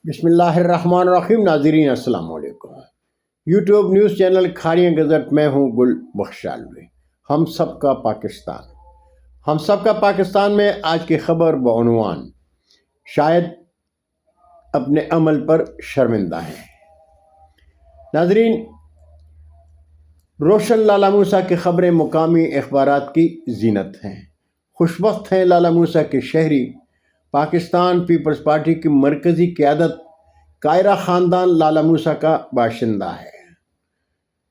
بسم اللہ الرحمن الرحیم. ناظرین السلام علیکم. YouTube news channel Kharian gazette میں ہوں گل بخشالوی. ہم سب کا پاکستان میں آج کی خبر بعنوان شاید اپنے عمل پر شرمندہ ہیں. ناظرین، روشن لالا موسیٰ کی خبریں مقامی اخبارات کی زینت ہیں. خوشبخت ہیں لالا موسیٰ کے شہری. پاکستان پیپلز پارٹی کی مرکزی قیادت کائرہ خاندان لالا موسیٰ کا باشندہ ہے.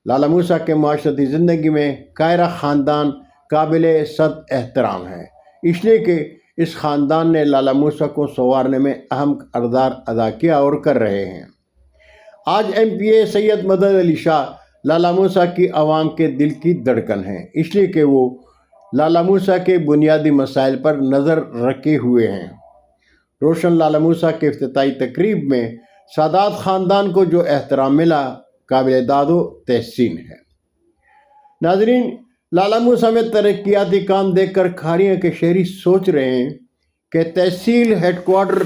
لالا موسیٰ کے معاشرتی زندگی میں کائرہ خاندان قابل صد احترام ہے، اس لیے کہ اس خاندان نے لالا موسیٰ کو سنوارنے میں اہم کردار ادا کیا اور کر رہے ہیں. آج MP سید مدد علی شاہ لالا موسیٰ کی عوام کے دل کی دھڑکن ہیں، اس لیے کہ وہ لالا موسیٰ کے بنیادی مسائل پر نظر رکھے ہوئے ہیں. روشن لالا موسیٰ کے افتتاحی تقریب میں سادات خاندان کو جو احترام ملا قابل داد و تحسین ہے. ناظرین، لالا موسیٰ میں ترقیاتی کام دیکھ کر کھاریاں کے شہری سوچ رہے ہیں کہ تحصیل ہیڈ کوارٹر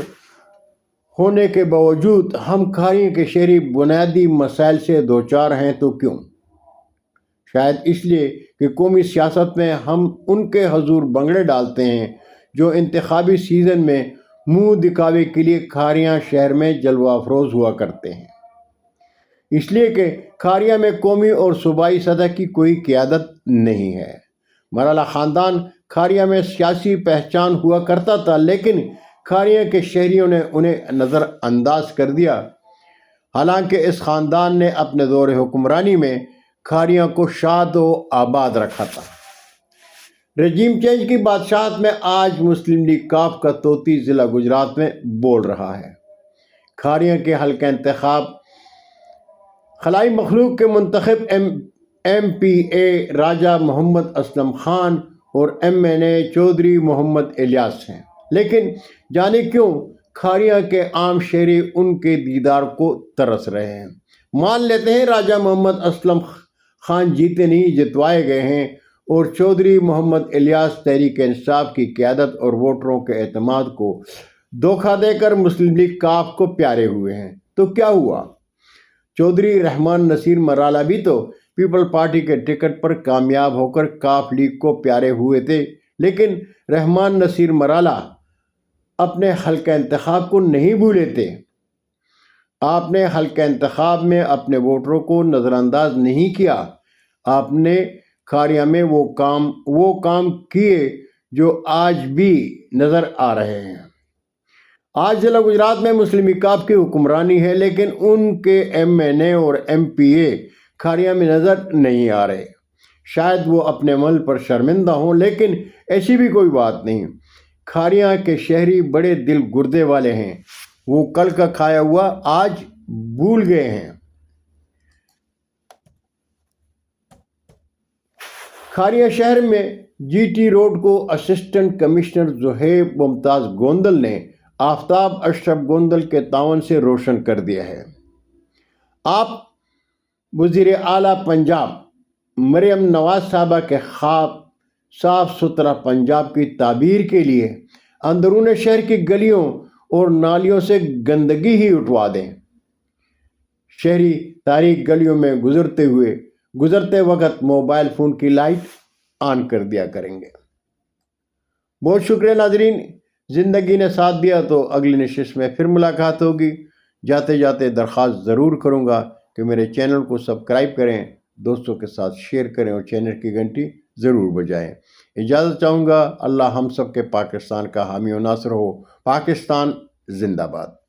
ہونے کے باوجود ہم کھاریاں کے شہری بنیادی مسائل سے دوچار ہیں تو کیوں؟ شاید اس لیے کہ قومی سیاست میں ہم ان کے حضور بنگڑے ڈالتے ہیں جو انتخابی سیزن میں منہ دکھاوے کے لیے کھاریاں شہر میں جلوہ افروز ہوا کرتے ہیں. اس لیے کہ کھاریاں میں قومی اور صوبائی سطح کی کوئی قیادت نہیں ہے. مرالا خاندان کھاریاں میں سیاسی پہچان ہوا کرتا تھا، لیکن کھاریاں کے شہریوں نے انہیں نظر انداز کر دیا. حالانکہ اس خاندان نے اپنے دور حکمرانی میں کھاریاں کو شاد و آباد رکھا تھا. رجیم چینج کی بادشاہت میں آج مسلم لیگ کاف کا طوطی ضلع گجرات میں بول رہا ہے. کھاریاں کے حلقہ انتخاب خلائی مخلوق کے منتخب MPA راجہ محمد اسلم خان اور MNA چودھری محمد الیاس ہیں، لیکن جانے کیوں کھاریاں کے عام شہری ان کے دیدار کو ترس رہے ہیں. مان لیتے ہیں راجہ محمد اسلم خان جیتے نہیں جتوائے گئے ہیں اور چودھری محمد الیاس تحریک انصاف کی قیادت اور ووٹروں کے اعتماد کو دھوکہ دے کر مسلم لیگ کاف کو پیارے ہوئے ہیں. تو کیا ہوا؟ چودھری رحمان نصیر مرالا بھی تو پیپل پارٹی کے ٹکٹ پر کامیاب ہو کر کاف لیگ کو پیارے ہوئے تھے، لیکن رحمان نصیر مرالا اپنے حلقہ انتخاب کو نہیں بھولے تھے. آپ نے حلقہ انتخاب میں اپنے ووٹروں کو نظر انداز نہیں کیا. آپ نے کھاریاں میں وہ کام کیے جو آج بھی نظر آ رہے ہیں. آج ضلع گجرات میں مسلم لیگ کاف کی حکمرانی ہے، لیکن ان کے MNA اور MPA کھاریاں میں نظر نہیں آ رہے. شاید وہ اپنے عمل پر شرمندہ ہوں، لیکن ایسی بھی کوئی بات نہیں. کھاریاں کے شہری بڑے دل گردے والے ہیں. وہ کل کا کھایا ہوا آج بھول گئے ہیں. کھاریاں شہر میں GT روڈ کو اسسٹنٹ کمشنر زہیب ممتاز گوندل نے آفتاب اشرف گوندل کے تعاون سے روشن کر دیا ہے. آپ وزیر اعلیٰ پنجاب مریم نواز صاحبہ کے خواب صاف ستھرا پنجاب کی تعبیر کے لیے اندرون شہر کی گلیوں اور نالیوں سے گندگی ہی اٹھوا دیں. شہری تاریک گلیوں میں گزرتے وقت موبائل فون کی لائٹ آن کر دیا کریں گے. بہت شکریہ ناظرین، زندگی نے ساتھ دیا تو اگلی نشست میں پھر ملاقات ہوگی. جاتے جاتے درخواست ضرور کروں گا کہ میرے چینل کو سبسکرائب کریں، دوستوں کے ساتھ شیئر کریں اور چینل کی گھنٹی ضرور بجائیں. اجازت چاہوں گا. اللہ ہم سب کے پاکستان کا حامی و ناصر ہو. پاکستان زندہ باد.